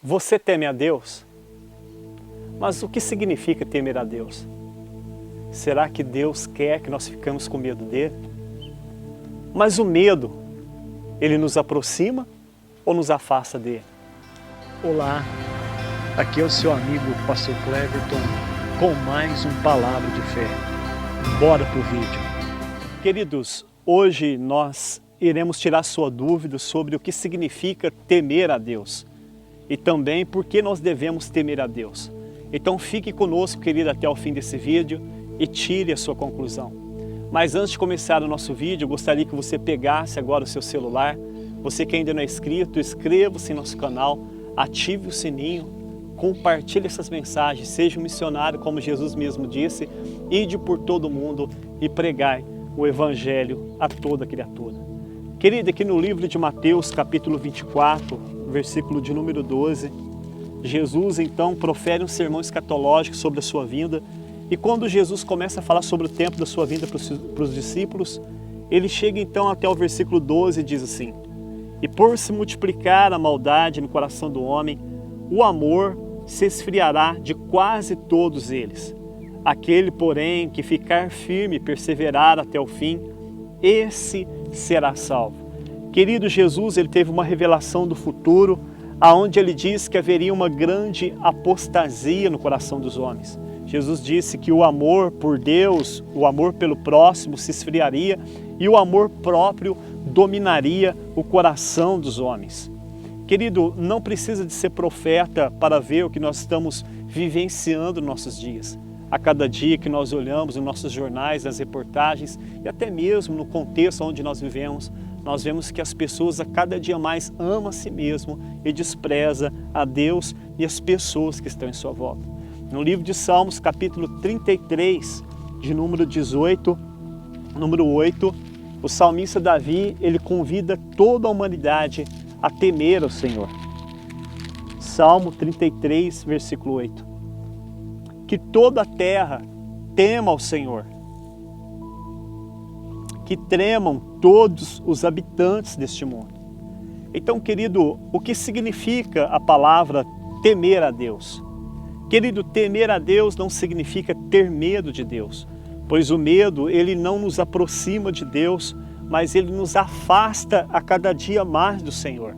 Você teme a Deus? Mas o que significa temer a Deus? Será que Deus quer que nós ficamos com medo dele? Mas o medo, ele nos aproxima ou nos afasta dele? Olá, aqui é o seu amigo Pastor Cleverton com mais um Palavra de Fé. Bora pro vídeo. Queridos, hoje nós iremos tirar sua dúvida sobre o que significa temer a Deus e também por que nós devemos temer a Deus. Então fique conosco, querido, até o fim desse vídeo e tire a sua conclusão. Mas antes de começar o nosso vídeo, eu gostaria que você pegasse agora o seu celular. Você que ainda não é inscrito, inscreva-se em nosso canal, ative o sininho, compartilhe essas mensagens, seja um missionário, como Jesus mesmo disse, ide por todo o mundo e pregai o Evangelho a toda criatura. Querido, aqui no livro de Mateus, capítulo 24, versículo de número 12, Jesus então profere um sermão escatológico sobre a sua vinda. E quando Jesus começa a falar sobre o tempo da sua vinda para os discípulos, ele chega então até o versículo 12 e diz assim: e por se multiplicar a maldade no coração do homem, o amor se esfriará de quase todos eles. Aquele, porém, que ficar firme e perseverar até o fim, esse será salvo. Querido, Jesus, ele teve uma revelação do futuro, aonde ele diz que haveria uma grande apostasia no coração dos homens. Jesus disse que o amor por Deus, o amor pelo próximo se esfriaria e o amor próprio dominaria o coração dos homens. Querido, não precisa de ser profeta para ver o que nós estamos vivenciando nos nossos dias. A cada dia que nós olhamos nos nossos jornais, nas reportagens e até mesmo no contexto onde nós vivemos, nós vemos que as pessoas a cada dia mais amam a si mesmo e despreza a Deus e as pessoas que estão em sua volta. No livro de Salmos, capítulo 33, de número 18, número 8, o salmista Davi, ele convida toda a humanidade a temer ao Senhor. Salmo 33, versículo 8. Que toda a terra tema ao Senhor. Que tremam todos os habitantes deste mundo. Então, querido, o que significa a palavra temer a Deus? Querido, temer a Deus não significa ter medo de Deus, pois o medo, ele não nos aproxima de Deus, mas ele nos afasta a cada dia mais do Senhor.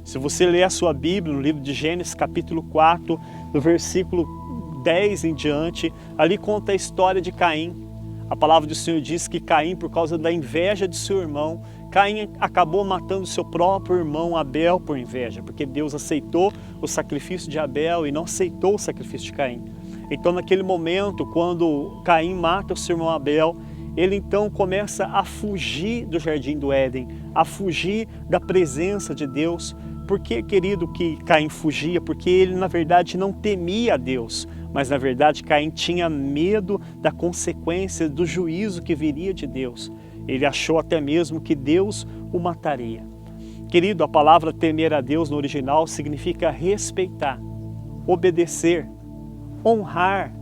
Se você ler a sua Bíblia, no livro de Gênesis, capítulo 4, no versículo 10 em diante, ali conta a história de Caim. A palavra do Senhor diz que Caim, por causa da inveja de seu irmão, Caim acabou matando seu próprio irmão Abel por inveja, porque Deus aceitou o sacrifício de Abel e não aceitou o sacrifício de Caim. Então, naquele momento, quando Caim mata o seu irmão Abel, ele então começa a fugir do jardim do Éden, a fugir da presença de Deus. Por que, querido, que Caim fugia? Porque ele, na verdade, não temia a Deus, mas, na verdade, Caim tinha medo da consequência do juízo que viria de Deus. Ele achou até mesmo que Deus o mataria. Querido, a palavra temer a Deus no original significa respeitar, obedecer, honrar,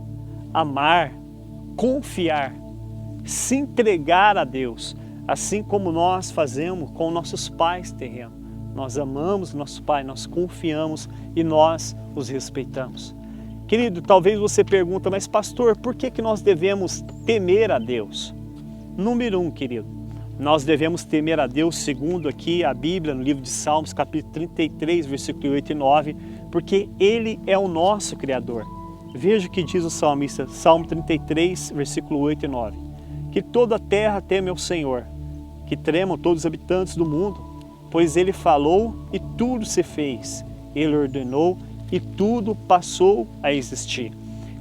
amar, confiar, se entregar a Deus, assim como nós fazemos com nossos pais terrenos. Nós amamos nosso pai, nós confiamos e nós os respeitamos. Querido, talvez você pergunte, mas pastor, por que nós devemos temer a Deus? Número 1, querido, nós devemos temer a Deus segundo aqui a Bíblia, no livro de Salmos, capítulo 33, versículo 8 e 9, porque Ele é o nosso Criador. Veja o que diz o salmista, Salmo 33, versículo 8 e 9. Que toda a terra teme ao Senhor, que tremam todos os habitantes do mundo, pois Ele falou e tudo se fez, Ele ordenou e tudo passou a existir.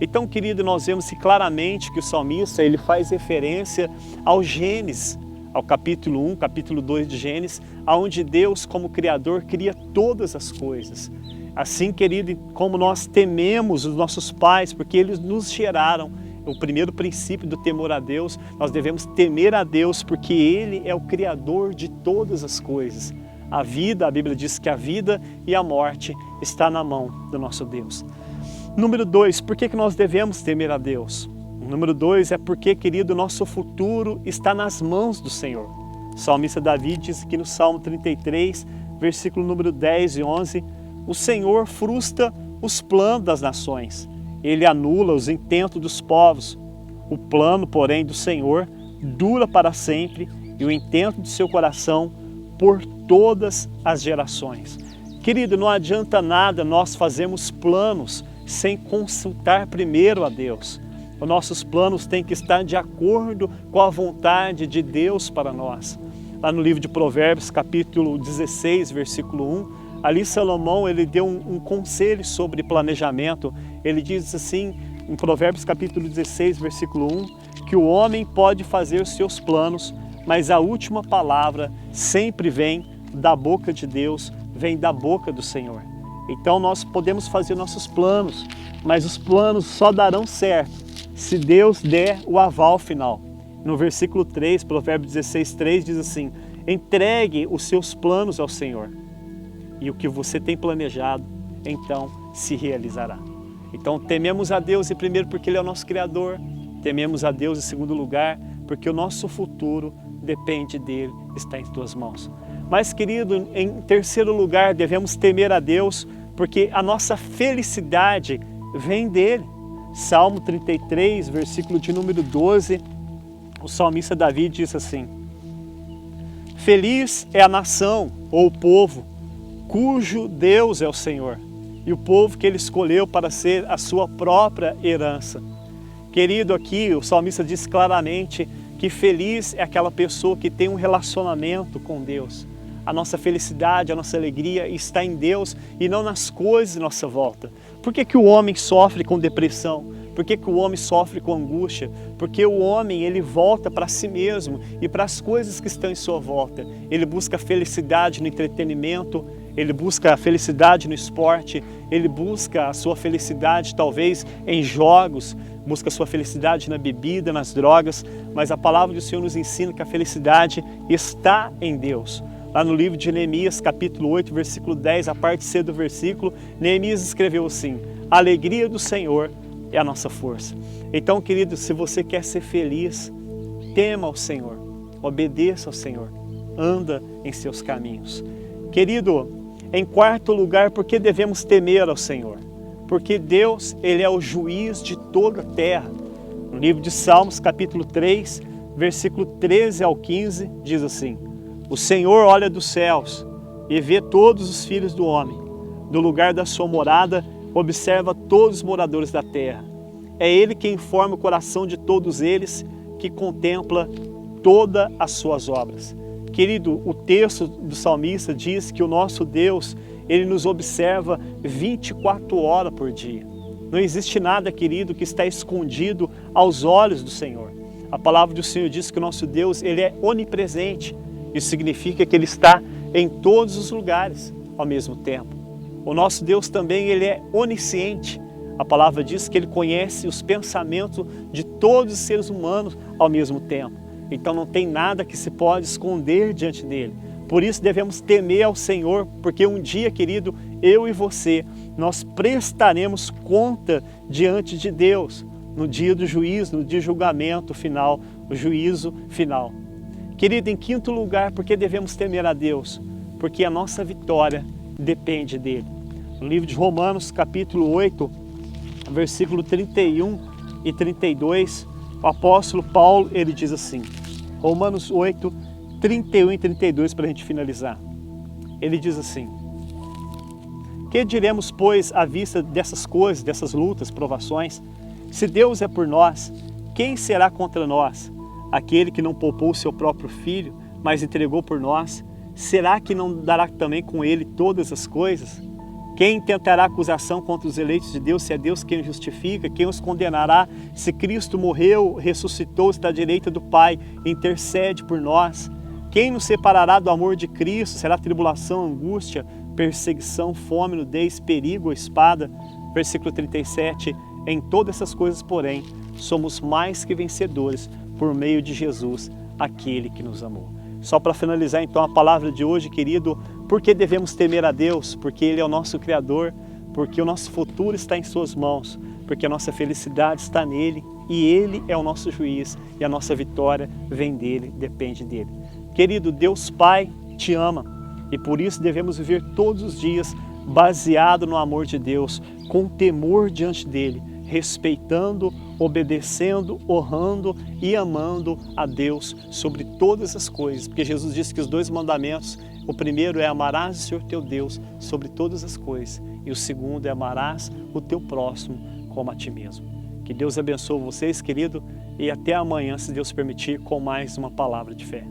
Então, querido, nós vemos que claramente que o salmista ele faz referência ao Gênesis, ao capítulo 1, capítulo 2 de Gênesis, onde Deus, como Criador, cria todas as coisas. Assim, querido, como nós tememos os nossos pais, porque eles nos geraram, o primeiro princípio do temor a Deus, nós devemos temer a Deus, porque Ele é o Criador de todas as coisas. A vida, a Bíblia diz que a vida e a morte está na mão do nosso Deus. Número 2, por que nós devemos temer a Deus? Número 2 é porque, querido, nosso futuro está nas mãos do Senhor. O salmista Davi diz aqui no Salmo 33, versículo número 10 e 11, O Senhor frustra os planos das nações. Ele anula os intentos dos povos. O plano, porém, do Senhor dura para sempre e o intento de seu coração por todas as gerações. Querido, não adianta nada nós fazermos planos sem consultar primeiro a Deus. Os nossos planos têm que estar de acordo com a vontade de Deus para nós. Lá no livro de Provérbios, capítulo 16, versículo 1, ali Salomão ele deu um conselho sobre planejamento. Ele diz assim, em Provérbios capítulo 16, versículo 1, que o homem pode fazer os seus planos, mas a última palavra sempre vem da boca de Deus, vem da boca do Senhor. Então nós podemos fazer nossos planos, mas os planos só darão certo se Deus der o aval final. No versículo 3, Provérbios 16, 3 diz assim, entregue os seus planos ao Senhor e o que você tem planejado, então se realizará. Então tememos a Deus em primeiro porque Ele é o nosso Criador, tememos a Deus em segundo lugar porque o nosso futuro depende dEle, está em tuas mãos. Mas querido, em terceiro lugar devemos temer a Deus porque a nossa felicidade vem dEle. Salmo 33, versículo de número 12, o salmista Davi diz assim, feliz é a nação ou o povo cujo Deus é o Senhor e o povo que Ele escolheu para ser a sua própria herança. Querido, aqui o salmista diz claramente que feliz é aquela pessoa que tem um relacionamento com Deus. A nossa felicidade, a nossa alegria está em Deus e não nas coisas à nossa volta. Por que o homem sofre com depressão? Por que o homem sofre com angústia? Porque o homem ele volta para si mesmo e para as coisas que estão em sua volta. Ele busca felicidade no entretenimento, ele busca a felicidade no esporte, ele busca a sua felicidade talvez em jogos, busca a sua felicidade na bebida, nas drogas, mas a palavra do Senhor nos ensina que a felicidade está em Deus. Lá no livro de Neemias, capítulo 8, versículo 10, a parte C do versículo, Neemias escreveu assim, a alegria do Senhor é a nossa força. Então, querido, se você quer ser feliz, tema ao Senhor, obedeça ao Senhor, anda em seus caminhos. Querido, em quarto lugar, por que devemos temer ao Senhor? Porque Deus, Ele é o juiz de toda a terra. No livro de Salmos, capítulo 3, versículo 13 ao 15, diz assim, o Senhor olha dos céus e vê todos os filhos do homem. Do lugar da sua morada, observa todos os moradores da terra. É Ele quem forma o coração de todos eles, que contempla todas as suas obras. Querido, o texto do salmista diz que o nosso Deus, Ele nos observa 24 horas por dia. Não existe nada, querido, que está escondido aos olhos do Senhor. A palavra do Senhor diz que o nosso Deus, Ele é onipresente. Isso significa que Ele está em todos os lugares ao mesmo tempo. O nosso Deus também, Ele é onisciente. A palavra diz que Ele conhece os pensamentos de todos os seres humanos ao mesmo tempo. Então não tem nada que se pode esconder diante dEle. Por isso devemos temer ao Senhor, porque um dia, querido, eu e você, nós prestaremos conta diante de Deus, no dia do juízo, no dia do julgamento final, o juízo final. Querido, em quinto lugar, por que devemos temer a Deus? Porque a nossa vitória depende dEle. No livro de Romanos, capítulo 8, versículo 31 e 32, o apóstolo Paulo, ele diz assim, Romanos 8, 31 e 32, para a gente finalizar. Ele diz assim, que diremos, pois, à vista dessas coisas, dessas lutas, provações? Se Deus é por nós, quem será contra nós? Aquele que não poupou o seu próprio filho, mas entregou por nós, será que não dará também com ele todas as coisas? Quem tentará acusação contra os eleitos de Deus, se é Deus quem os justifica? Quem os condenará? Se Cristo morreu, ressuscitou, está à direita do Pai, intercede por nós. Quem nos separará do amor de Cristo? Será tribulação, angústia, perseguição, fome, nudez, perigo ou espada? Versículo 37, em todas essas coisas, porém, somos mais que vencedores por meio de Jesus, aquele que nos amou. Só para finalizar então a palavra de hoje, querido, por que devemos temer a Deus? Porque Ele é o nosso Criador, porque o nosso futuro está em suas mãos, porque a nossa felicidade está nele e Ele é o nosso juiz e a nossa vitória vem dele, depende dele. Querido, Deus Pai te ama e por isso devemos viver todos os dias baseado no amor de Deus, com temor diante dele, respeitando, obedecendo, honrando e amando a Deus sobre todas as coisas. Porque Jesus disse que os 2 mandamentos, o primeiro é amarás o Senhor teu Deus sobre todas as coisas, e o segundo é amarás o teu próximo como a ti mesmo. Que Deus abençoe vocês, querido, e até amanhã, se Deus permitir, com mais uma palavra de fé.